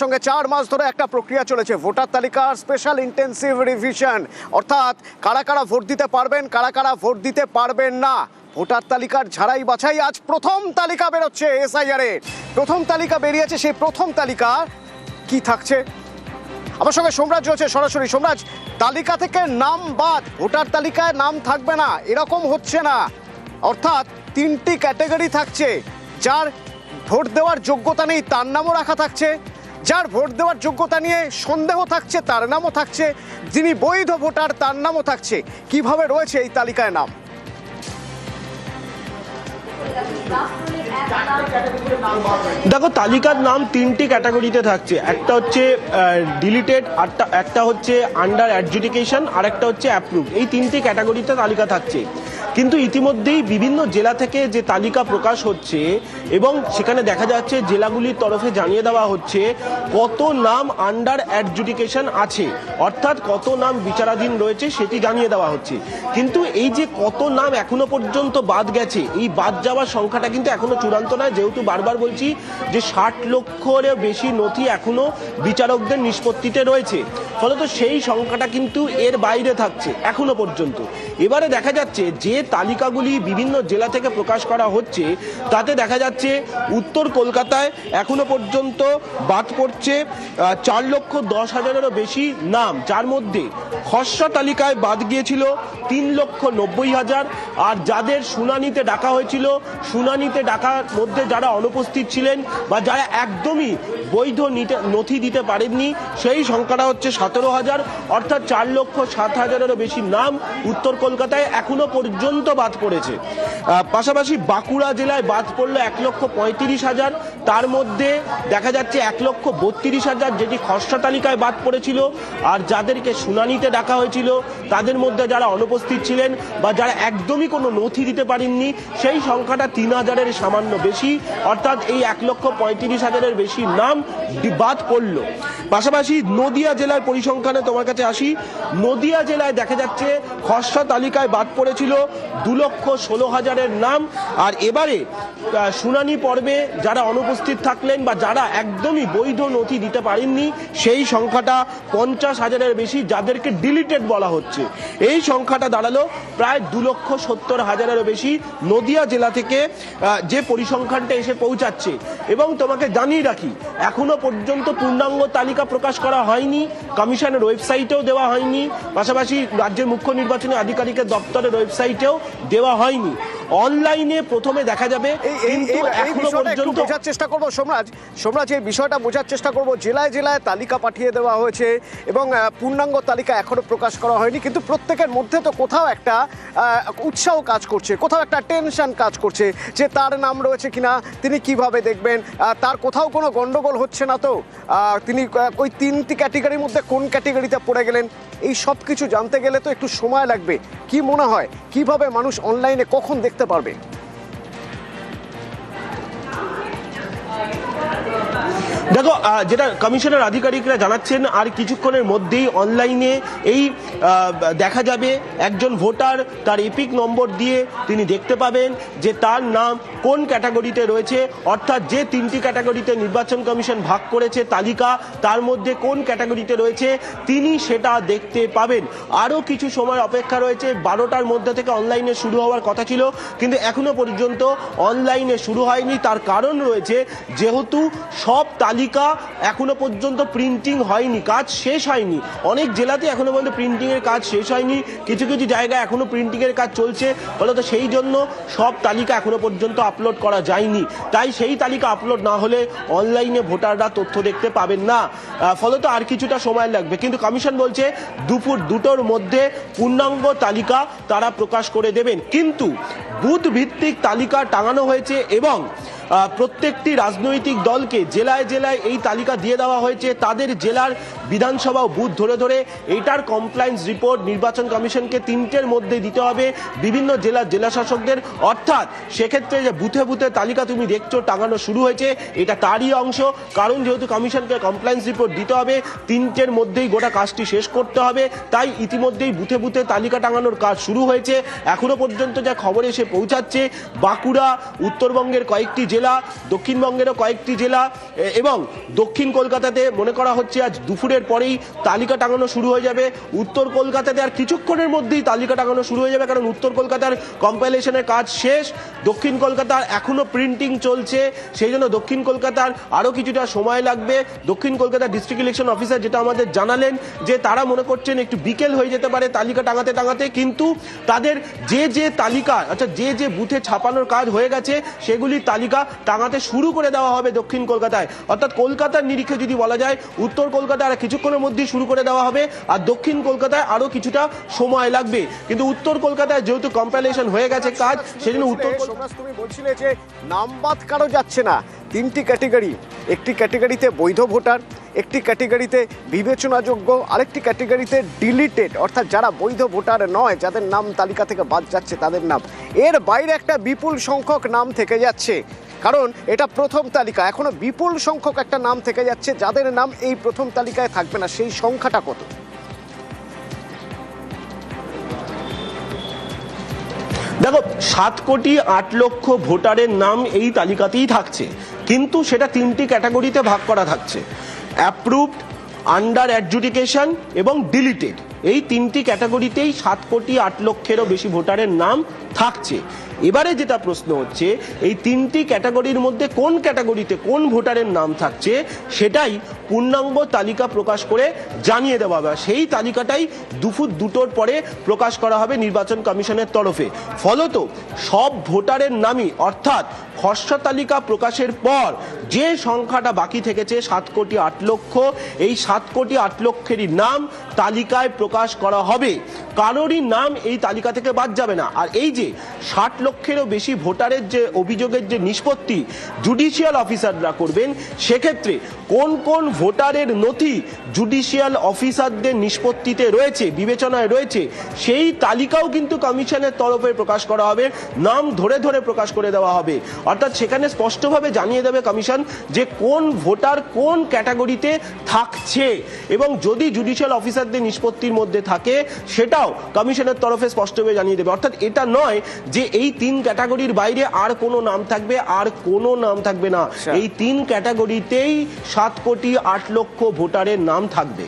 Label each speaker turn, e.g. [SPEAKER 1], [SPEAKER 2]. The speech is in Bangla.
[SPEAKER 1] সঙ্গে 4 মাস ধরে একটা প্রক্রিয়া চলেছে ভোটার তালিকার স্পেশাল ইন্টেন্সিভ রিভিশন, অর্থাৎ কারা কারা ভোট দিতে পারবেন, কারা কারা ভোট দিতে পারবেন না। ভোটার তালিকার ঝাড়াই বাছাই, আজ প্রথম তালিকা বেরোচ্ছে এসআইআর এর। প্রথম তালিকা বেরিয়েছে, সেই প্রথম তালিকা কি থাকছে? আমার সঙ্গে সোমরাজ রয়েছে সরাসরি। সোমরাজ, তালিকা থেকে নাম বাদ, ভোটার তালিকায় নাম থাকবে না, এরকম হচ্ছে না। অর্থাৎ 3টি ক্যাটাগরি থাকছে। যার ভোট দেওয়ার যোগ্যতা নেই তার নামও রাখা থাকছে, যার ভোট দেওয়ার যোগ্যতা নিয়ে সন্দেহ থাকছে তার নামও থাকছে, যিনি বৈধ ভোটার তার নামও থাকছে। কিভাবে রয়েছে এই তালিকায় নাম?
[SPEAKER 2] দেখো, তালিকার নাম 3টি ক্যাটাগরিতে থাকছে। একটা হচ্ছে ডিলিটেড, একটা হচ্ছে আন্ডার অ্যাডজুডিকেশন, আর একটা হচ্ছে অ্যাপ্রুভ। এই 3টি ক্যাটাগরিতে তালিকা থাকছে। কিন্তু ইতিমধ্যেই বিভিন্ন জেলা থেকে যে তালিকা প্রকাশ হচ্ছে এবং সেখানে দেখা যাচ্ছে জেলাগুলির তরফে জানিয়ে দেওয়া হচ্ছে কত নাম আন্ডার অ্যাডজুডিকেশন আছে, অর্থাৎ কত নাম বিচারাধীন রয়েছে সেটি জানিয়ে দেওয়া হচ্ছে। কিন্তু এই যে কত নাম এখনো পর্যন্ত বাদ গেছে, এই বাদ যাওয়ার সংখ্যাটা কিন্তু এখনো চূড়ান্ত নয়। যেহেতু বারবার বলছি যে 60 লক্ষেরও বেশি নথি এখনো বিচারকদের নিষ্পত্তিতে রয়েছে, ফলত সেই সংখ্যাটা কিন্তু এর বাইরে থাকছে এখনো পর্যন্ত। এবারে দেখা যাচ্ছে যে তালিকাগুলি বিভিন্ন জেলা থেকে প্রকাশ করা হচ্ছে তাতে দেখা যাচ্ছে উত্তর কলকাতায় এখনো পর্যন্ত বাদ পড়ছে 4,10,000-এরও বেশি নাম, যার মধ্যে খসড়া তালিকায় বাদ গিয়েছিল 3,90,000। আর যাদের শুনানিতে ডাকা হয়েছিল, শুনানিতে ডাকার মধ্যে যারা অনুপস্থিত ছিলেন বা যারা একদমই বৈধ নথি দিতে পারেননি, সেই সংখ্যাটা হচ্ছে 17,000। অর্থাৎ 4,07,000-এরও বেশি নাম উত্তর কলকাতায় এখনো পর্যন্ত বাদ পড়েছে। পাশাপাশি বাঁকুড়া জেলায় বাদ পড়লো 1,35,000। তার মধ্যে দেখা যাচ্ছে 1,32,000 যেটি খসড়া তালিকায় বাদ পড়েছিল, আর যাদেরকে শুনানিতে ডাকা হয়েছিল তাদের মধ্যে যারা অনুপস্থিত ছিলেন বা যারা একদমই কোনো নথি দিতে পারেননি, সেই সংখ্যাটা 3,000-এর সামান্য বেশি। অর্থাৎ এই 1,35,000-এর বেশি নাম বাদ পড়ল। পাশাপাশি নদিয়া জেলার পরিসংখ্যানে তোমার কাছে আসি। নদিয়া জেলায় দেখা যাচ্ছে খসড়া তালিকায় বাদ পড়েছিল 2,16,000-এর নাম, আর এবারে শুনানি পর্বে যারা অনুপস্থিত থাকলেন বা যারা একদমই বৈধ নথি দিতে পারেননি, সেই সংখ্যাটা 50,000-এর বেশি, যাদেরকে ডিলিটেড বলা হচ্ছে। এই সংখ্যাটা দাঁড়ালো প্রায় 2,70,000-এরও বেশি নদিয়া জেলা থেকে যে পরিসংখ্যানটা এসে পৌঁছাচ্ছে। এবং তোমাকে জানিয়ে রাখি, এখনো পর্যন্ত পূর্ণাঙ্গ তালিকা প্রকাশ করা হয়নি, কমিশনের ওয়েবসাইটেও দেওয়া হয়নি, পাশাপাশি রাজ্যের মুখ্য নির্বাচনী আধিকারিকের দপ্তরের ওয়েবসাইটেও দেওয়া হয়নি। অনলাইনে প্রথমে দেখা যাবে, কিন্তু এখনো পর্যন্ত
[SPEAKER 1] বোঝার চেষ্টা করবো সোমরাজ, এই বিষয়টা বোঝার চেষ্টা করবো। জেলায় জেলায় তালিকা পাঠিয়ে দেওয়া হয়েছে এবং পূর্ণাঙ্গ তালিকা এখনো প্রকাশ করা হয়নি, কিন্তু প্রত্যেকের মধ্যে তো কোথাও একটা উৎসাহ কাজ করছে, কোথাও একটা টেনশন কাজ করছে যে তার নাম রয়েছে কিনা, তিনি কিভাবে দেখবেন, তার কোথাও কোনো গন্ডগোল হচ্ছে না তো, তিনি ওই 3টি ক্যাটেগরির মধ্যে কোন ক্যাটেগরিতে পড়ে গেলেন। এই সব কিছু জানতে গেলে তো একটু সময় লাগবে। কি মনে হয়, কিভাবে মানুষ অনলাইনে কখন দেখতে পারবে?
[SPEAKER 2] দেখো, যেটা কমিশনের আধিকারিকরা জানাচ্ছেন, আর কিছুক্ষণের মধ্যেই অনলাইনে এই দেখা যাবে একজন ভোটার তার এপিক নম্বর দিয়ে তিনি দেখতে পাবেন যে তার নাম কোন ক্যাটাগরিতে রয়েছে, অর্থাৎ যে 3টি ক্যাটাগরিতে নির্বাচন কমিশন ভাগ করেছে তালিকা, তার মধ্যে কোন ক্যাটাগরিতে রয়েছে তিনি সেটা দেখতে পাবেন। আরও কিছু সময় অপেক্ষা রয়েছে, 12টার মধ্যে থেকে অনলাইনে শুরু হওয়ার কথা ছিল, কিন্তু এখনো পর্যন্ত অনলাইনে শুরু হয়নি। তার কারণ রয়েছে, যেহেতু সব তালিকা এখনো পর্যন্ত প্রিন্টিং হয়নি, কাজ শেষ হয়নি। অনেক জেলাতে এখনো পর্যন্ত প্রিন্টিং এর কাজ শেষ হয়নি, কিছু কিছু জায়গায় এখনো প্রিন্টিং এর কাজ চলছে, ফলত সেই জন্য সব তালিকা এখনো পর্যন্ত আপলোড করা যায়নি। তাই সেই তালিকা আপলোড না হলে অনলাইনে ভোটাররা তথ্য দেখতে পাবেন না, ফলত আর কিছুটা সময় লাগবে। কিন্তু কমিশন বলছে দুপুর 2টোর মধ্যে পূর্ণাঙ্গ তালিকা তারা প্রকাশ করে দেবেন। কিন্তু বুথ ভিত্তিক তালিকা টাঙানো হয়েছে এবং প্রত্যেকটি রাজনৈতিক দলকে জেলায় জেলায় এই তালিকা দিয়ে দেওয়া হয়েছে। তাদের জেলার বিধানসভা বুথ ধরে ধরে এটার কমপ্লায়েন্স রিপোর্ট নির্বাচন কমিশনকে 3টের মধ্যে দিতে হবে বিভিন্ন জেলার জেলাশাসকদের। অর্থাৎ সেক্ষেত্রে যে বুথে বুথে তালিকা তুমি দেখছো টাঙানো শুরু হয়েছে, এটা তারই অংশ। কারণ যেহেতু কমিশনকে কমপ্লায়েন্স রিপোর্ট দিতে হবে, 3টের মধ্যেই গোটা কাজটি শেষ করতে হবে, তাই ইতিমধ্যেই বুথে বুথে তালিকা টাঙানোর কাজ শুরু হয়েছে। এখনো পর্যন্ত যা খবর এসে পৌঁছাচ্ছে, বাঁকুড়া, উত্তরবঙ্গের কয়েকটি জেলা জেলা, দক্ষিণবঙ্গেরও কয়েকটি জেলা এবং দক্ষিণ কলকাতাতে মনে করা হচ্ছে আজ দুপুরের পরেই তালিকা টাঙানো শুরু হয়ে যাবে। উত্তর কলকাতাতে আর কিছুক্ষণের মধ্যেই তালিকা টাঙানো শুরু হয়ে যাবে, কারণ উত্তর কলকাতার কম্পাইলেশনের কাজ শেষ, দক্ষিণ কলকাতার এখনো প্রিন্টিং চলছে, সেই জন্য দক্ষিণ কলকাতার আরও কিছুটা সময় লাগবে। দক্ষিণ কলকাতার ডিস্ট্রিক্ট ইলেকশন অফিসার যেটা আমাদের জানালেন যে তারা মনে করছেন একটু বিকেল হয়ে যেতে পারে তালিকা টাঙাতে টাঙাতে, কিন্তু তাদের যে তালিকা অর্থাৎ যে বুথে ছাপানোর কাজ হয়ে গেছে সেগুলির তালিকা টাঙাতে শুরু করে দেওয়া হবে দক্ষিণ কলকাতায়। অর্থাৎ কলকাতার নিরিখে যদি বলা যায় উত্তর কলকাতায় আর কিছুক্ষণের মধ্যেই শুরু করে দেওয়া হবে, আর দক্ষিণ কলকাতায় আরও কিছুটা সময় লাগবে। কিন্তু উত্তর কলকাতায় যেহেতু কম্পাইলেশন হয়ে গেছে কাজ, সেজন্য উত্তর
[SPEAKER 1] তুমি বলছিলে যে নাম বাদ কারো যাচ্ছে না। তিনটি ক্যাটেগরি, একটি ক্যাটেগরিতে বৈধ ভোটার, একটি ক্যাটেগরিতে বিবেচনাযোগ্য, আরেকটি ক্যাটেগরিতে ডিলিটেড অর্থাৎ যারা বৈধ ভোটার নয়, যাদের নাম তালিকা থেকে বাদ যাচ্ছে তাদের নাম। এর বাইরে একটা বিপুল সংখ্যক নাম থেকে যাচ্ছে, কারণ এটা প্রথম তালিকা। এখনো বিপুল সংখ্যক একটা নাম থেকে যাচ্ছে যাদের নাম এই প্রথম তালিকায় থাকবে না। সেই সংখ্যাটা কত?
[SPEAKER 2] দেখো, 7,08,00,000 ভোটারের নাম এই তালিকাতেই থাকছে, কিন্তু সেটা তিনটি ক্যাটাগরিতে ভাগ করা থাকছে: অ্যাপ্রুভড, আন্ডার অ্যাডজুডিকেশন এবং ডিলিটেড। এই তিনটি ক্যাটাগরিতেই 7,08,00,000-এরও বেশি ভোটারের নাম থাকছে। এবারে যেটা প্রশ্ন হচ্ছে, এই তিনটি ক্যাটাগরির মধ্যে কোন ক্যাটাগরিতে কোন ভোটারের নাম থাকছে সেটাই পূর্ণাঙ্গ তালিকা প্রকাশ করে জানিয়ে দেওয়া হবে। সেই তালিকাটাই দুপুর 2টোর পরে প্রকাশ করা হবে নির্বাচন কমিশনের তরফে। ফলত সব ভোটারের নামই, অর্থাৎ খসড়া তালিকা প্রকাশের পর যে সংখ্যাটা বাকি থেকেছে 7,08,00,000, এই 7,08,00,000-এরই নাম তালিকায় প্রকাশ করা হবে। কারোরই নাম এই তালিকা থেকে বাদ যাবে না। আর এই যে 60 লক্ষেরও বেশি ভোটারের যে অভিযোগের যে নিষ্পত্তি জুডিশিয়াল অফিসাররা করবেন, সেক্ষেত্রে কোন কোন ভোটারের নথি জুডিশিয়াল অফিসারদের নিষ্পত্তিতে রয়েছে, বিবেচনায় রয়েছে, সেই তালিকাও কিন্তু কমিশনের তরফে প্রকাশ করা হবে, নাম ধরে ধরে প্রকাশ করে দেওয়া হবে। অর্থাৎ সেখানে স্পষ্টভাবে জানিয়ে দেবে কমিশন যে কোন ভোটার কোন ক্যাটাগরিতে থাকছে, এবং যদি জুডিশিয়াল অফিসারদের নিষ্পত্তির মধ্যে থাকে সেটাও কমিশনের তরফে স্পষ্টভাবে জানিয়ে দেবে। অর্থাৎ এটা নয় যে এই 3 ক্যাটাগরির বাইরে আর কোনো নাম থাকবে, আর কোনো নাম থাকবে না। এই 3 ক্যাটাগরিতেই 7,08,00,000 ভোটারের নাম থাকবে।